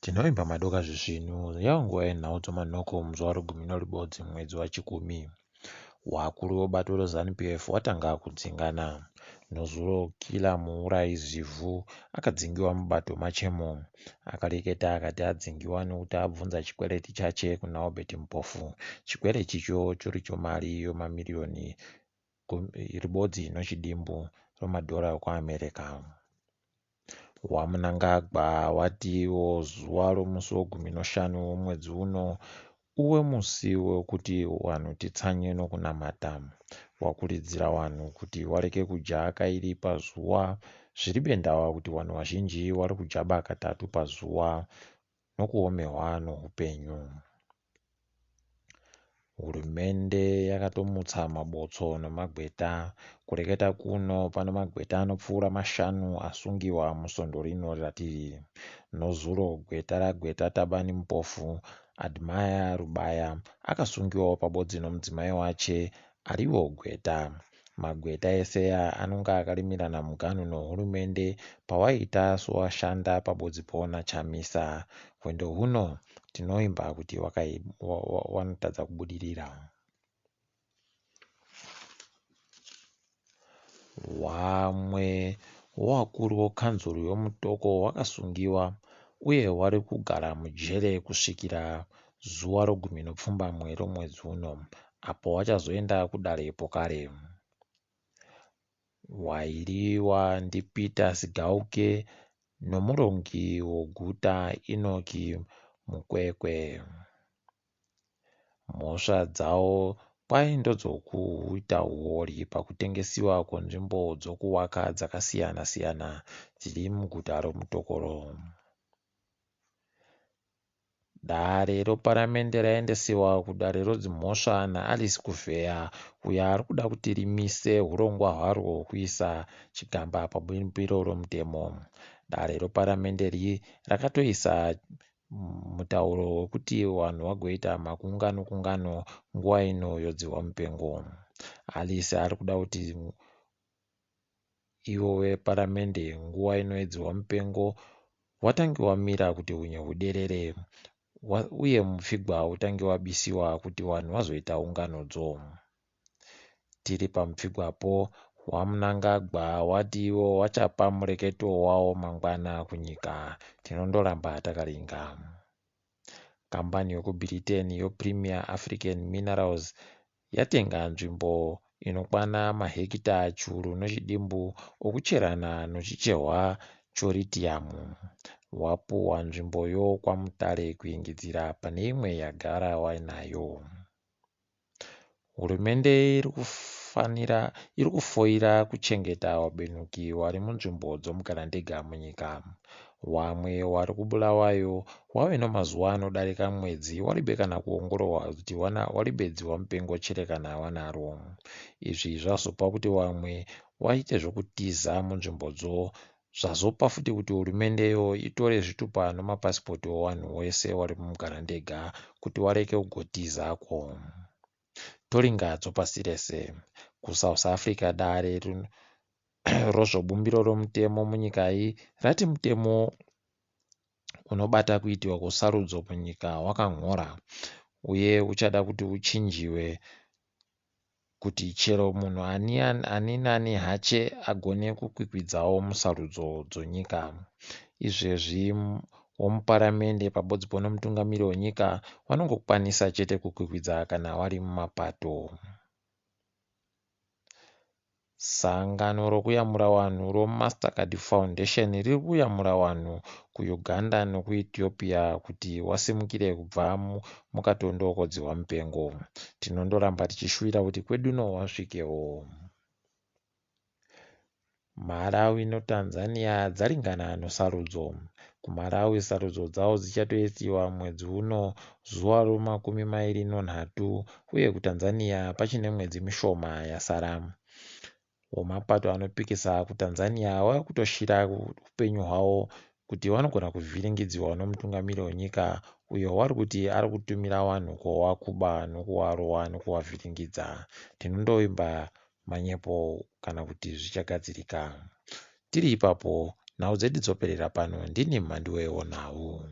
Tinoimba madoka zvisvinu yanguva yenhau dzomanhoko muzuva regumi noribodzi mwedzi waChikumi. Wakuru webato reZANU-PF watanga kudzingana. Nozuro kila muurayi zivhu akadzingiwa mubato machemo. Akareketa akati adzingiwa nekuti abvunza chikwereti chache kuna Obeti Mupofu. Chikwereti icho chiri chomari yemamiriyoni ribodzi nochidimbu remadhora ekuAmerica. Wamunangagwa watiwo zuva romusi wegumi noshanu womwedzi uno uwe musi wekuti wanhu titsanye nokunamata. Wakurudzira wanhu kuti wareke kudya kairi pazuva. Zviri bendawa kuti wanhu vazhinji wari kujaba katatu pazuva nokuomerwa noupenyu. Hurumende yakatomutsa mabotso nemagweta. Kureketa kuno pano magweta anopfuura 5 asungiwa musondo rino ratiri. Nozuro gweta ragweta Tabani Mupofu Admire Rubaya akasungiwawo pabodzi nomudzimai wache ariwo gweta. Magweta ese anonga akarimirana muganhu nehurumende pawaiita sowashanda pabodzi pona Chamisa. Kwendo huno tinoimba kuti wanotadza kubudirira. Wamwe wevakuru wekanzuru yomutoko wakasungiwa uye wari kugara mujere kusvikira zuva regumi nopfumbamwe romwedzi uno apo wachazoenda kudarepo kare. Wairiwa ndiPeter Sigauke nomurongi weguta Inoki Mukwekwe. Mhosva dzawo kwai ndodzokuita huori pakutengesiwa kwenzvimbo dzokuwaka dzakasiyana siyana dziri muguta romutokoro. Dare reparamende raendesiwa kudare rodzimhosva naAlice Kuvheya uyo ari kuda kuti rimise urongwa hwaro hwokuisa chigamba pabumbiro romutemo. Dare reparamende rakatoisa mutauro wekuti vanhu vagoita makungano nguva ino yodzihwa mupengo. Alice ari kuda kuti ivo veparamende nguva ino yodzihwa mupengo watange wamira kuti hunye huderere uye mupfigwa utange wabisiwa kuti vanhu vazoita unganodzo. Tiri pamupfigwapo wamunangagwa watiwo wachapa mureketo wavo mangwana kunyika. Tinondoramba takaringa. Kambani yekuBritain yoPremier African Minerals yatenga nzvimbo inokwana mahekita chiuru nochidimbu okucherana nochicherwa chorithiamu. Wapuwa nzvimboyo kwaMutare kuingidzira pane imwe yagara wainayo. Hurumende iri kufoira kuchengeta vabenuki vari munzvimbo dzomugarandega munyika. Wamwe wari kubulawayo wave nemazuva anodarika mwedzi waribe kana kuongororwa kuti waribedziwa mupengo chere kana wanaro. Izvi zvazopa kuti vamwe vaite zvokutiza munzvimbodzo, zvazopa futi kuti hurumendeyo itore zvitupa nemapasipoti evanhu vese vari mumugarandega kuti wareke kugotizako. Toringa dzopasi rese kuSouth Africa dare rozvobumbiro romutemo munyika iyi rati mutemo unobata kuitiwa kwesarudzo munyika wakanhora uye uchada kuti uchinjiwe kuti chero munhu ani nani hache agone kukwikwidzawo musarudzo dzonyika. Izvezvi womuparamende pabodzi pono mutungamiri wenyika vanongokwanisa chete kukwikwidza kana vari mumapato. Sangano rokuyamura vanhu roMastercard Foundation riri kuyamura vanhu kuUganda nokuEthiopia kuti wasimukire kubva mukatondo kodzihwa mupengo. Tinondoramba tichishuvira kuti kweduno wasvikewo. Malawi noTanzania dzaringana nesarudzo. KuMalawi sarudzo dzavo dzichatoitiwa mwedzi uno zuva ro23 uye kuTanzania pachine mwedzi mishoma yasara. Wemapato anopikisa kuTanzania wava kutoshira upenyu hwavo kuti vanogona kuvhiringidzwa nomutungamiri wenyika uyo wari kuti ari kutumira vanhu kuvakuba nokuvarova nokuvavhiringidza. Tinondoimba manyepo kana kuti zvichagadzirika. Tiri ipapo nhau dzedu dzoperera pano. Ndini Mhanduwe Nhau.